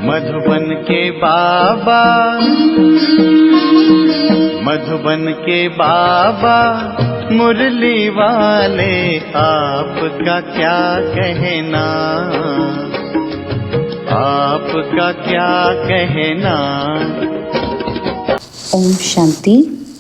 मधुबन के बाबा, मधुबन के बाबा मुरली वाले, आपका क्या कहना, आपका क्या कहना। ओम शांति।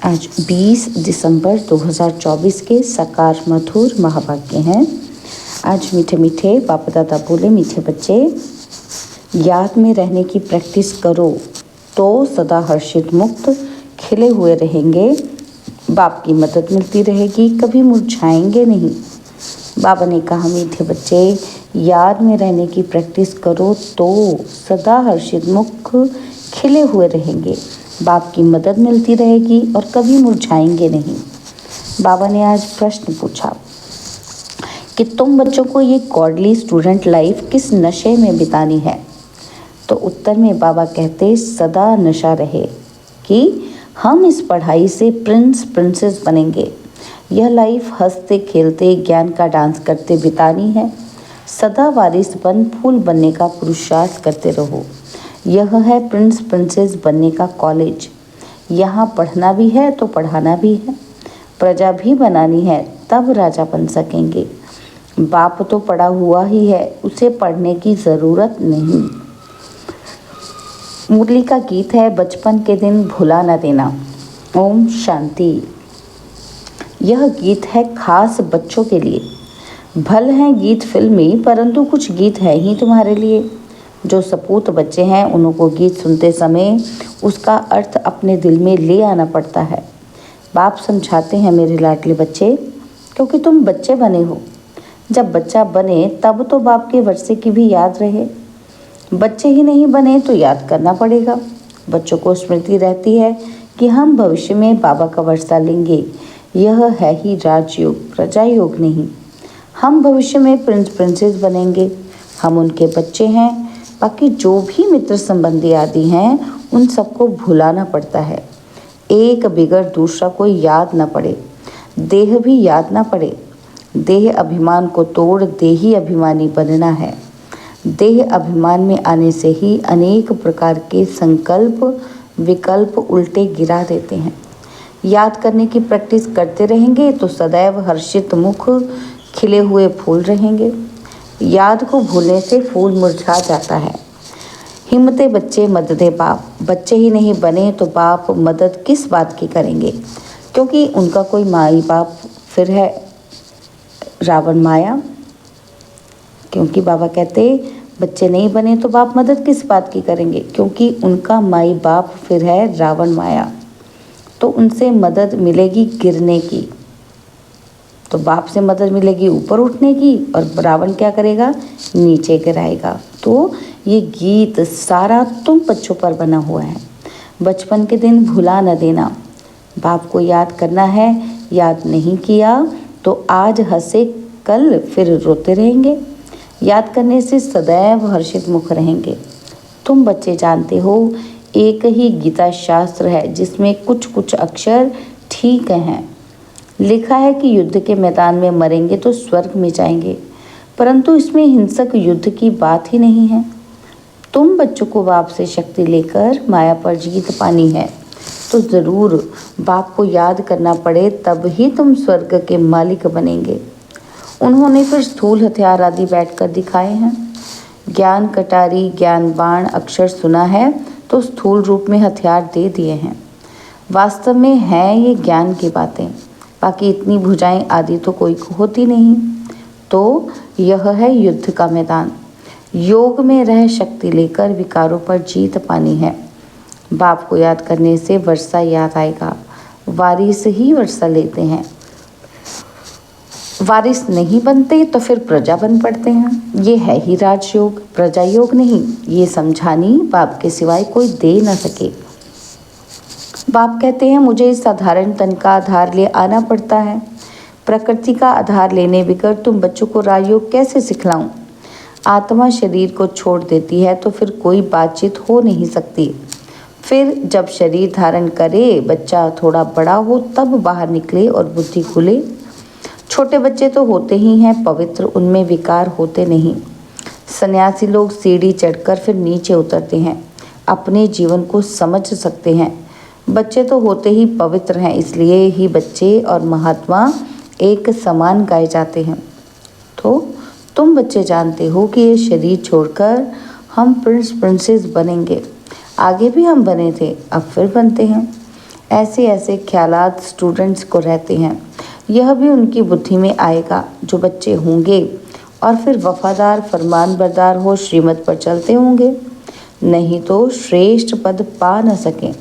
आज 20 दिसंबर 2024 के साकार मधुर महावाक्य हैं। आज मीठे मीठे बाप दादा बोले, मीठे बच्चे याद में रहने की प्रैक्टिस करो तो सदा हर्षित मुक्त खिले हुए रहेंगे। बाप की मदद मिलती रहेगी, कभी मुरझाएंगे नहीं। बाबा ने कहा, मीठे बच्चे याद में रहने की प्रैक्टिस करो तो सदा हर्षित मुक्त खिले हुए रहेंगे। बाप की मदद मिलती रहेगी और कभी मुरझाएंगे नहीं। बाबा ने आज प्रश्न पूछा कि तुम बच्चों को ये गॉडली स्टूडेंट लाइफ किस नशे में बितानी है। तो उत्तर में बाबा कहते, सदा नशा रहे कि हम इस पढ़ाई से प्रिंस प्रिंसेस बनेंगे। यह लाइफ हंसते खेलते ज्ञान का डांस करते बितानी है। सदा वारिस बन फूल बनने का पुरुषार्थ करते रहो। यह है प्रिंस प्रिंसेस बनने का कॉलेज। यहाँ पढ़ना भी है तो पढ़ाना भी है। प्रजा भी बनानी है, तब राजा बन सकेंगे। बाप तो पढ़ा हुआ ही है, उसे पढ़ने की ज़रूरत नहीं। मुरली का गीत है, बचपन के दिन भुला न देना। ओम शांति। यह गीत है खास बच्चों के लिए। भले हैं गीत फिल्मी, परंतु कुछ गीत है ही तुम्हारे लिए। जो सपूत बच्चे हैं, उनको गीत सुनते समय उसका अर्थ अपने दिल में ले आना पड़ता है। बाप समझाते हैं, मेरे लाडले बच्चे, क्योंकि तुम बच्चे बने हो। जब बच्चा बने तब तो बाप के वर्षे की भी याद रहे। बच्चे ही नहीं बने तो याद करना पड़ेगा। बच्चों को स्मृति रहती है कि हम भविष्य में बाबा का वर्षा लेंगे। यह है ही राजयोग, प्रजा योग नहीं। हम भविष्य में प्रिंस प्रिंसेस बनेंगे। हम उनके बच्चे हैं। बाकी जो भी मित्र संबंधी आदि हैं, उन सबको भुलाना पड़ता है। एक बिगड़ दूसरा कोई याद न पड़े, देह भी याद न पड़े। देह अभिमान को तोड़ देही अभिमानी बनना है। देह अभिमान में आने से ही अनेक प्रकार के संकल्प विकल्प उल्टे गिरा देते हैं। याद करने की प्रैक्टिस करते रहेंगे तो सदैव हर्षित मुख खिले हुए फूल रहेंगे। याद को भूलने से फूल मुरझा जाता है। हिम्मते बच्चे मददे बाप। बच्चे ही नहीं बने तो बाप मदद किस बात की करेंगे, क्योंकि उनका कोई माई बाप फिर है रावण माया। क्योंकि बाबा कहते, बच्चे नहीं बने तो बाप मदद किस बात की करेंगे, क्योंकि उनका माई बाप फिर है रावण माया। तो उनसे मदद मिलेगी गिरने की, तो बाप से मदद मिलेगी ऊपर उठने की, और रावण क्या करेगा, नीचे गिराएगा। तो ये गीत सारा तुम बच्चों पर बना हुआ है। बचपन के दिन भुला न देना। बाप को याद करना है। याद नहीं किया तो आज हंसे कल फिर रोते रहेंगे। याद करने से सदैव हर्षित मुख रहेंगे। तुम बच्चे जानते हो, एक ही गीता शास्त्र है जिसमें कुछ कुछ अक्षर ठीक हैं। लिखा है कि युद्ध के मैदान में मरेंगे तो स्वर्ग में जाएंगे, परंतु इसमें हिंसक युद्ध की बात ही नहीं है। तुम बच्चों को बाप से शक्ति लेकर माया पर जीत पानी है, तो ज़रूर बाप को याद करना पड़े, तब ही तुम स्वर्ग के मालिक बनेंगे। उन्होंने फिर स्थूल हथियार आदि बैठकर दिखाए हैं। ज्ञान कटारी, ज्ञान बाण अक्षर सुना है तो स्थूल रूप में हथियार दे दिए हैं। वास्तव में हैं ये ज्ञान की बातें। बाकी इतनी भुजाएं आदि तो कोई को होती नहीं। तो यह है युद्ध का मैदान। योग में रह शक्ति लेकर विकारों पर जीत पानी है। बाप को याद करने से वर्षा याद आएगा। वारिस ही वर्षा लेते हैं। वारिस नहीं बनते तो फिर प्रजा बन पड़ते हैं। ये है ही राजयोग, प्रजा योग नहीं। ये समझानी बाप के सिवाय कोई दे न सके। बाप कहते हैं, मुझे इस साधारण तन का आधार ले आना पड़ता है। प्रकृति का आधार लेने बिगर तुम बच्चों को राजयोग कैसे सिखलाऊं। आत्मा शरीर को छोड़ देती है तो फिर कोई बातचीत हो नहीं सकती। फिर जब शरीर धारण करे, बच्चा थोड़ा बड़ा हो, तब बाहर निकले और बुद्धि खुले। छोटे बच्चे तो होते ही हैं पवित्र, उनमें विकार होते नहीं। सन्यासी लोग सीढ़ी चढ़कर फिर नीचे उतरते हैं, अपने जीवन को समझ सकते हैं। बच्चे तो होते ही पवित्र हैं, इसलिए ही बच्चे और महात्मा एक समान गाए जाते हैं। तो तुम बच्चे जानते हो कि ये शरीर छोड़कर हम प्रिंस प्रिंसेस बनेंगे। आगे भी हम बने थे, अब फिर बनते हैं। ऐसे ऐसे ख्यालात स्टूडेंट्स को रहते हैं। यह भी उनकी बुद्धि में आएगा। जो बच्चे होंगे और फिर वफादार फरमानबरदार हो श्रीमत पर चलते होंगे, नहीं तो श्रेष्ठ पद पा न सकें।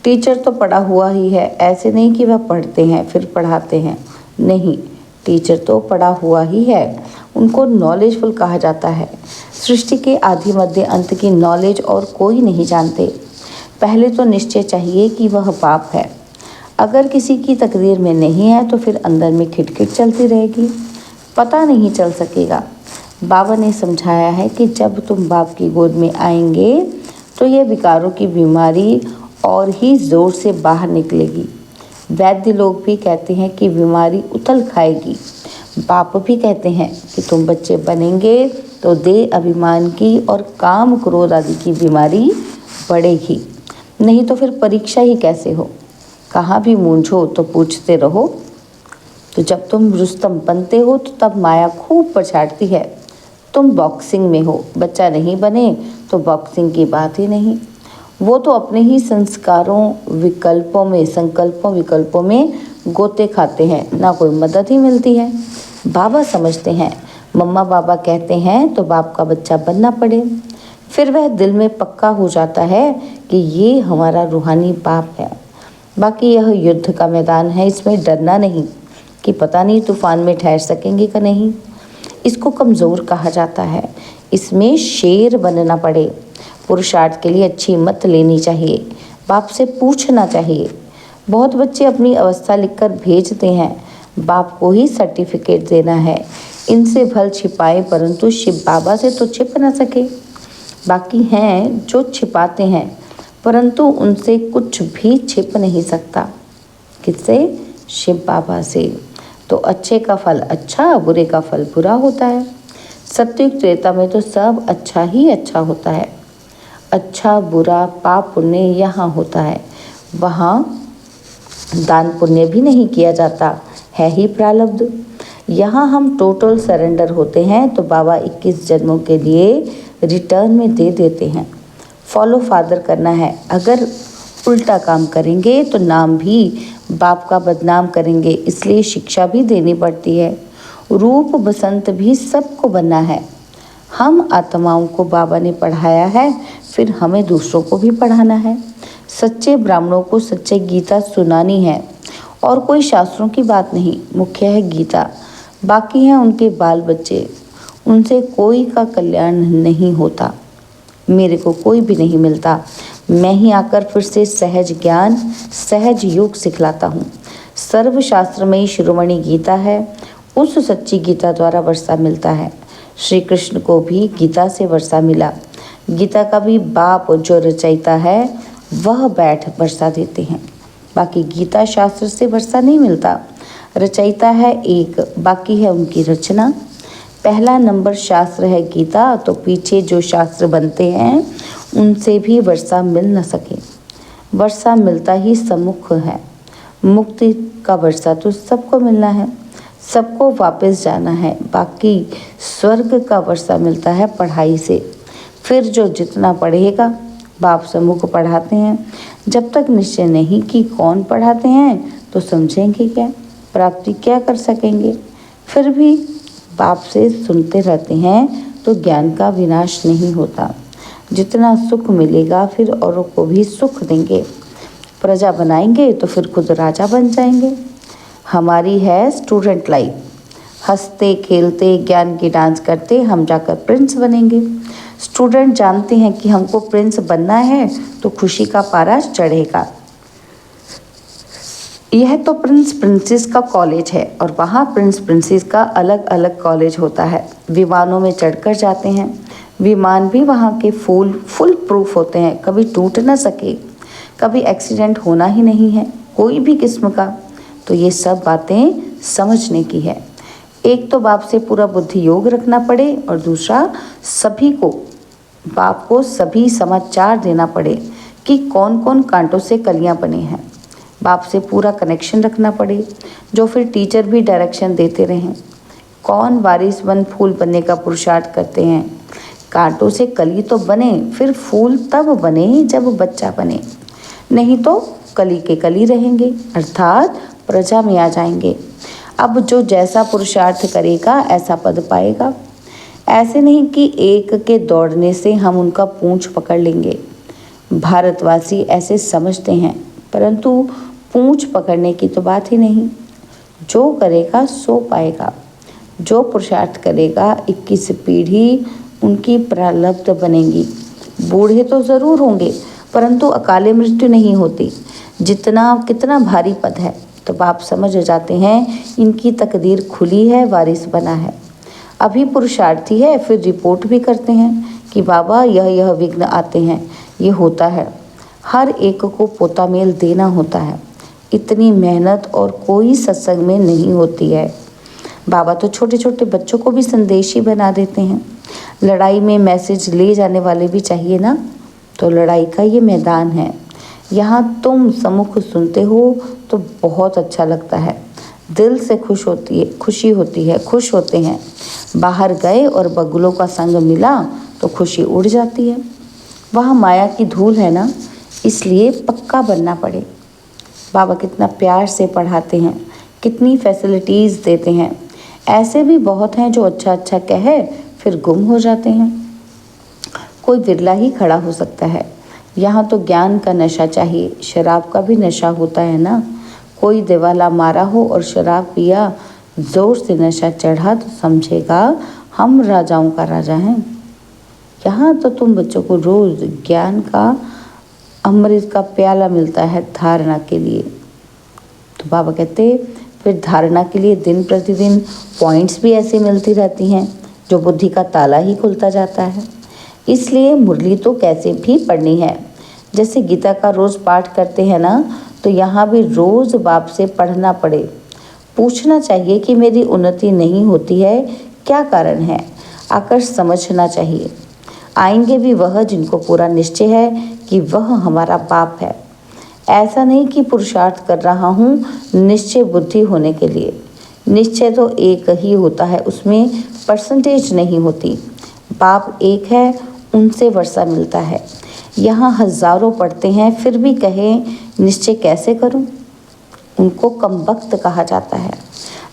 टीचर तो पढ़ा हुआ ही है, ऐसे नहीं कि वह पढ़ते हैं फिर पढ़ाते हैं। नहीं, टीचर तो पढ़ा हुआ ही है, उनको नॉलेजफुल कहा जाता है। सृष्टि के आदि मध्य अंत की नॉलेज और कोई नहीं जानते। पहले तो निश्चय चाहिए कि वह बाप है। अगर किसी की तकदीर में नहीं है तो फिर अंदर में खिटखिट चलती रहेगी, पता नहीं चल सकेगा। बाबा ने समझाया है कि जब तुम बाप की गोद में आएंगे तो यह विकारों की बीमारी और ही ज़ोर से बाहर निकलेगी। वैद्य लोग भी कहते हैं कि बीमारी उथल खाएगी। बाप भी कहते हैं कि तुम बच्चे बनेंगे तो देह अभिमान की और काम क्रोध आदि की बीमारी बढ़ेगी। नहीं तो फिर परीक्षा ही कैसे हो। कहाँ भी मूंझो तो पूछते रहो। तो जब तुम रुस्तम बनते हो तो तब माया खूब पछाड़ती है। तुम बॉक्सिंग में हो, बच्चा नहीं बने तो बॉक्सिंग की बात ही नहीं। वो तो अपने ही संस्कारों संकल्पों विकल्पों में गोते खाते हैं, ना कोई मदद ही मिलती है। बाबा समझते हैं, मम्मा बाबा कहते हैं तो बाप का बच्चा बनना पड़े। फिर वह दिल में पक्का हो जाता है कि ये हमारा रूहानी बाप है। बाकी यह युद्ध का मैदान है, इसमें डरना नहीं कि पता नहीं तूफान में ठहर सकेंगे कि नहीं। इसको कमज़ोर कहा जाता है, इसमें शेर बनना पड़े। पुरुषार्थ के लिए अच्छी मत लेनी चाहिए, बाप से पूछना चाहिए। बहुत बच्चे अपनी अवस्था लिखकर भेजते हैं, बाप को ही सर्टिफिकेट देना है। इनसे भल छिपाए परंतु शिव बाबा से तो छिप ना सके। बाकी हैं जो छिपाते हैं परंतु उनसे कुछ भी छिप नहीं सकता। किससे? शिव बाबा से। तो अच्छे का फल अच्छा, बुरे का फल बुरा होता है। सत्युग त्रेता में तो सब अच्छा ही अच्छा होता है। अच्छा बुरा पाप पुण्य यहाँ होता है, वहाँ दान पुण्य भी नहीं किया जाता, है ही प्रारब्ध। यहाँ हम टोटल सरेंडर होते हैं तो बाबा 21 जन्मों के लिए रिटर्न में दे देते हैं। फॉलो फादर करना है। अगर उल्टा काम करेंगे तो नाम भी बाप का बदनाम करेंगे, इसलिए शिक्षा भी देनी पड़ती है। रूप बसंत भी सबको बनना है। हम आत्माओं को बाबा ने पढ़ाया है, फिर हमें दूसरों को भी पढ़ाना है। सच्चे ब्राह्मणों को सच्चे गीता सुनानी है और कोई शास्त्रों की बात नहीं, मुख्य है गीता। बाकी हैं उनके बाल बच्चे, उनसे कोई का कल्याण नहीं होता। मेरे को कोई भी नहीं मिलता, मैं ही आकर फिर से सहज ज्ञान सहज योग सिखलाता हूँ। सर्वशास्त्र में ही शिरोमणि गीता है, उस सच्ची गीता द्वारा वर्षा मिलता है। श्री कृष्ण को भी गीता से वर्षा मिला। गीता का भी बाप जो रचयिता है वह बैठ वर्षा देते हैं। बाकी गीता शास्त्र से वर्षा नहीं मिलता। रचयिता है एक, बाकी है उनकी रचना। पहला नंबर शास्त्र है गीता, तो पीछे जो शास्त्र बनते हैं उनसे भी वर्षा मिल न सके। वर्षा मिलता ही सम्मुख है। मुक्ति का वर्षा तो सबको मिलना है, सबको वापस जाना है। बाकी स्वर्ग का वर्षा मिलता है पढ़ाई से। फिर जो जितना पढ़ेगा, बाप सम्मुख पढ़ाते हैं। जब तक निश्चय नहीं कि कौन पढ़ाते हैं तो समझेंगे क्या, प्राप्ति क्या कर सकेंगे। फिर भी बाप से सुनते रहते हैं तो ज्ञान का विनाश नहीं होता। जितना सुख मिलेगा फिर औरों को भी सुख देंगे। प्रजा बनाएंगे तो फिर खुद राजा बन जाएंगे। हमारी है स्टूडेंट लाइफ, हंसते खेलते ज्ञान की डांस करते हम जाकर प्रिंस बनेंगे। स्टूडेंट जानते हैं कि हमको प्रिंस बनना है तो खुशी का पारा चढ़ेगा। यह तो प्रिंस प्रिंसेस का कॉलेज है और वहाँ प्रिंस प्रिंसेस का अलग अलग कॉलेज होता है। विमानों में चढ़कर जाते हैं। विमान भी वहाँ के फुल प्रूफ होते हैं, कभी टूट ना सके, कभी एक्सीडेंट होना ही नहीं है कोई भी किस्म का। तो ये सब बातें समझने की है। एक तो बाप से पूरा बुद्धि योग रखना पड़े और दूसरा सभी को बाप को सभी समाचार देना पड़े कि कौन कौन कांटों से कलियां बने हैं। बाप से पूरा कनेक्शन रखना पड़े, जो फिर टीचर भी डायरेक्शन देते रहें। कौन वारिस बन फूल बनने का पुरुषार्थ करते हैं। कांटों से कली तो बने, फिर फूल तब बने जब बच्चा बने, नहीं तो कली के कली रहेंगे, अर्थात प्रजा में आ जाएंगे। अब जो जैसा पुरुषार्थ करेगा ऐसा पद पाएगा। ऐसे नहीं कि एक के दौड़ने से हम उनका पूंछ पकड़ लेंगे। भारतवासी ऐसे समझते हैं, परंतु पूंछ पकड़ने की तो बात ही नहीं। जो करेगा सो पाएगा। जो पुरुषार्थ करेगा 21 पीढ़ी उनकी प्रारब्ध बनेगी। बूढ़े तो ज़रूर होंगे, परंतु अकाले मृत्यु नहीं होती। जितना कितना भारी पद है, तो बाप समझ जाते हैं इनकी तकदीर खुली है, वारिस बना है। अभी पुरुषार्थी है, फिर रिपोर्ट भी करते हैं कि बाबा यह विघ्न आते हैं, ये होता है। हर एक को पोता मेल देना होता है। इतनी मेहनत और कोई सत्संग में नहीं होती है। बाबा तो छोटे छोटे बच्चों को भी संदेशी बना देते हैं। लड़ाई में मैसेज ले जाने वाले भी चाहिए ना, तो लड़ाई का ये मैदान है। यहाँ तुम सम्मुख सुनते हो तो बहुत अच्छा लगता है, दिल से खुश होते हैं। बाहर गए और बगुलों का संग मिला तो खुशी उड़ जाती है। वहाँ माया की धूल है ना, इसलिए पक्का बनना पड़े। बाबा कितना प्यार से पढ़ाते हैं, कितनी फैसिलिटीज़ देते हैं। ऐसे भी बहुत हैं जो अच्छा अच्छा कहे फिर गुम हो जाते हैं। कोई विरला ही खड़ा हो सकता है। यहाँ तो ज्ञान का नशा चाहिए, शराब का भी नशा होता है ना। कोई दिवाला मारा हो और शराब पिया, जोर से नशा चढ़ा तो समझेगा हम राजाओं का राजा हैं। यहाँ तो तुम बच्चों को रोज़ ज्ञान का अमृत का प्याला मिलता है धारणा के लिए। तो बाबा कहते फिर धारणा के लिए दिन प्रतिदिन पॉइंट्स भी ऐसे मिलती रहती हैं जो बुद्धि का ताला ही खुलता जाता है। इसलिए मुरली तो कैसे भी पढ़नी है। जैसे गीता का रोज़ पाठ करते हैं ना, तो यहाँ भी रोज़ बाप से पढ़ना पड़े। पूछना चाहिए कि मेरी उन्नति नहीं होती है, क्या कारण है, आकर समझना चाहिए। आएंगे भी वह जिनको पूरा निश्चय है कि वह हमारा बाप है। ऐसा नहीं कि पुरुषार्थ कर रहा हूँ निश्चय बुद्धि होने के लिए। निश्चय तो एक ही होता है, उसमें परसेंटेज नहीं होती। बाप एक है, उनसे वर्षा मिलता है। यहाँ हजारों पढ़ते हैं फिर भी कहें निश्चय कैसे करूं, उनको कमबख्त कहा जाता है।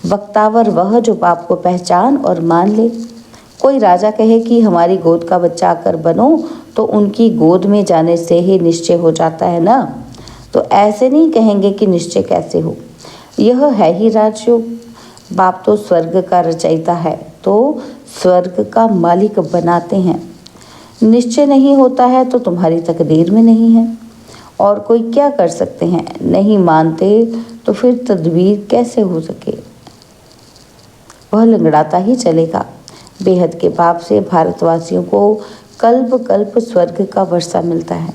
वक्तावर वह जो बाप को पहचान और मान ले। कोई राजा कहे कि हमारी गोद का बच्चा आकर बनो, तो उनकी गोद में जाने से ही निश्चय हो जाता है ना। तो ऐसे नहीं कहेंगे कि निश्चय कैसे हो, यह है ही राजयोग। बाप तो स्वर्ग का रचयिता है, तो स्वर्ग का मालिक बनाते हैं। निश्चय नहीं होता है तो तुम्हारी तकदीर में नहीं है, और कोई क्या कर सकते हैं। नहीं मानते तो फिर तदबीर कैसे हो सके, वह लंगड़ाता ही चलेगा। बेहद के बाप से भारतवासियों को कल्प कल्प स्वर्ग का वर्षा मिलता है।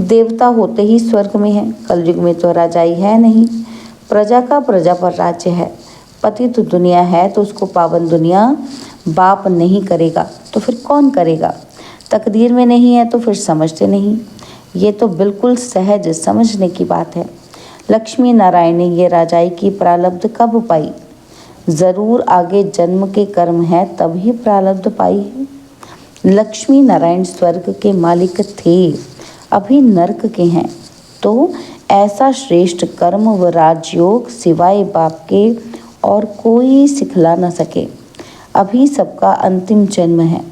देवता होते ही स्वर्ग में है। कलयुग में तो राजाई है नहीं, प्रजा का प्रजा पर राज्य है। पतित तो दुनिया है तो उसको पावन दुनिया बाप नहीं करेगा तो फिर कौन करेगा। तकदीर में नहीं है तो फिर समझते नहीं। ये तो बिल्कुल सहज समझने की बात है। लक्ष्मी नारायण ने ये राजाई की प्रारब्ध कब पाई, ज़रूर आगे जन्म के कर्म है तभी प्रारब्ध पाई है। लक्ष्मी नारायण स्वर्ग के मालिक थे, अभी नरक के हैं, तो ऐसा श्रेष्ठ कर्म व राजयोग सिवाय बाप के और कोई सिखला न सके। अभी सबका अंतिम जन्म है।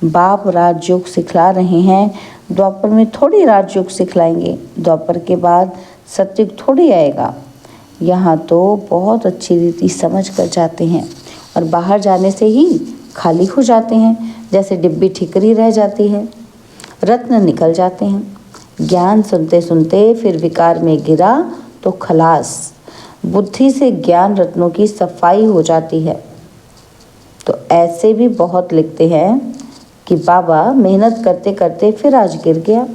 बाप राजयोग सिखला रहे हैं, द्वापर में थोड़ी राजयोग सिखलाएंगे। द्वापर के बाद सतयुग थोड़ी आएगा। यहाँ तो बहुत अच्छी रीति समझ कर जाते हैं और बाहर जाने से ही खाली हो जाते हैं। जैसे डिब्बी ठिकरी रह जाती है, रत्न निकल जाते हैं। ज्ञान सुनते सुनते फिर विकार में गिरा तो खलास। बुद्धि से ज्ञान रत्नों की सफाई हो जाती है। तो ऐसे भी बहुत लिखते हैं कि बाबा मेहनत करते करते फिर आज गिर गया।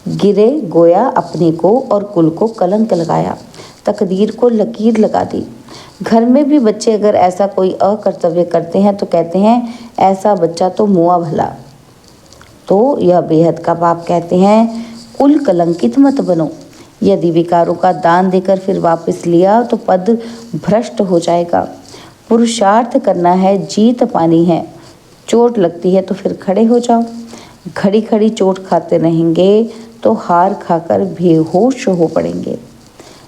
गिरे गोया अपने को और कुल को कलंक लगाया, तकदीर को लकीर लगा दी। घर में भी बच्चे अगर ऐसा कोई अकर्तव्य करते हैं तो कहते हैं ऐसा बच्चा तो मुआ भला। तो यह बेहद का बाप कहते हैं कुल कलंकित मत बनो। यदि विकारों का दान देकर फिर वापस लिया तो पद भ्रष्ट हो जाएगा। पुरुषार्थ करना है, जीत पानी है। चोट लगती है तो फिर खड़े हो जाओ। घड़ी खड़ी चोट खाते रहेंगे तो हार खाकर बेहोश हो पड़ेंगे।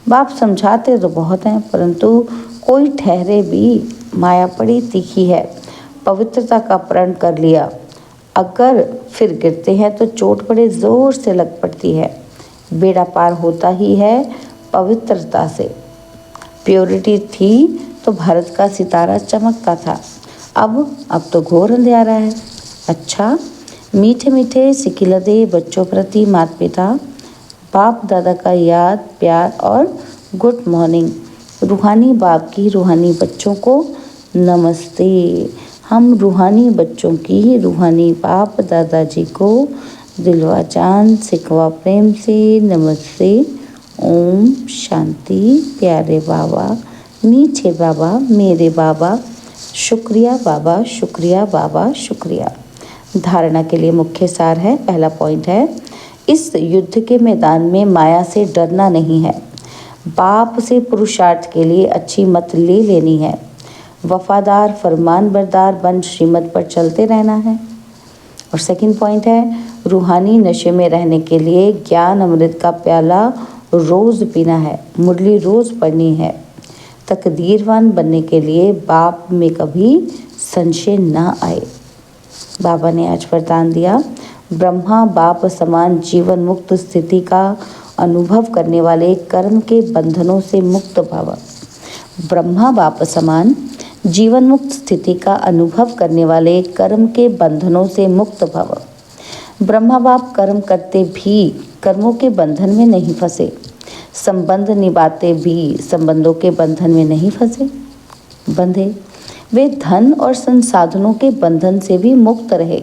बाप समझाते तो बहुत हैं परंतु कोई ठहरे भी। माया बड़ी तीखी है, पवित्रता का प्रण कर लिया, अगर फिर गिरते हैं तो चोट बड़े जोर से लग पड़ती है। बेड़ा पार होता ही है पवित्रता से। प्योरिटी थी तो भारत का सितारा चमकता था। अब तो घोर अंधेरा है। अच्छा, मीठे मीठे सिकिलदे बच्चों प्रति माता पिता, बाप दादा का याद प्यार और गुड मॉर्निंग। रूहानी बाप की रूहानी बच्चों को नमस्ते। हम रूहानी बच्चों की रूहानी बाप दादाजी को दिलवा जान सिकवा प्रेम से नमस्ते। ओम शांति। प्यारे बाबा, मीठे बाबा, मेरे बाबा, शुक्रिया बाबा, शुक्रिया बाबा, शुक्रिया। धारणा के लिए मुख्य सार है। पहला पॉइंट है, इस युद्ध के मैदान में माया से डरना नहीं है। बाप से पुरुषार्थ के लिए अच्छी मत ले लेनी है। वफादार फरमान बरदार बन श्रीमत पर चलते रहना है। और सेकंड पॉइंट है, रूहानी नशे में रहने के लिए ज्ञान अमृत का प्याला रोज पीना है, मुरली रोज पढ़नी है। तकदीरवान बनने के लिए बाप में कभी संशय ना आए। बाबा ने आज वरदान दिया, ब्रह्मा बाप समान जीवन मुक्त स्थिति का अनुभव करने वाले कर्म के बंधनों से मुक्त भव। ब्रह्मा बाप समान जीवन मुक्त स्थिति का अनुभव करने वाले कर्म के बंधनों से मुक्त भव। ब्रह्मा बाप कर्म करते भी कर्मों के बंधन में नहीं फंसे, संबंध निभाते भी संबंधों के बंधन में नहीं बंधे। वे धन और संसाधनों के बंधन से भी मुक्त रहे।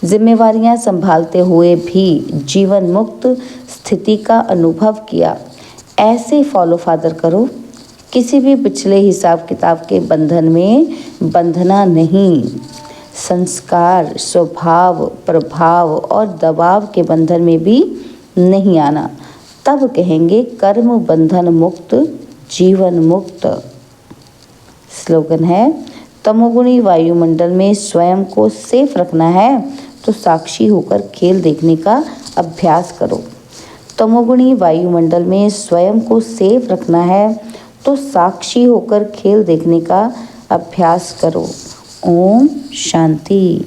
जिम्मेवारियां संभालते हुए भी जीवन मुक्त स्थिति का अनुभव किया। ऐसे फॉलो फादर करो, किसी भी पिछले हिसाब किताब के बंधन में बंधना नहीं। संस्कार, स्वभाव, प्रभाव और दबाव के बंधन में भी नहीं आना। तब कहेंगे कर्म बंधन मुक्त, जीवन मुक्त। स्लोगन है, तमोगुणी वायुमंडल में स्वयं को सेफ रखना है तो साक्षी होकर खेल देखने का अभ्यास करो। तमोगुणी वायुमंडल में स्वयं को सेफ रखना है तो साक्षी होकर खेल देखने का अभ्यास करो। ओम शांति।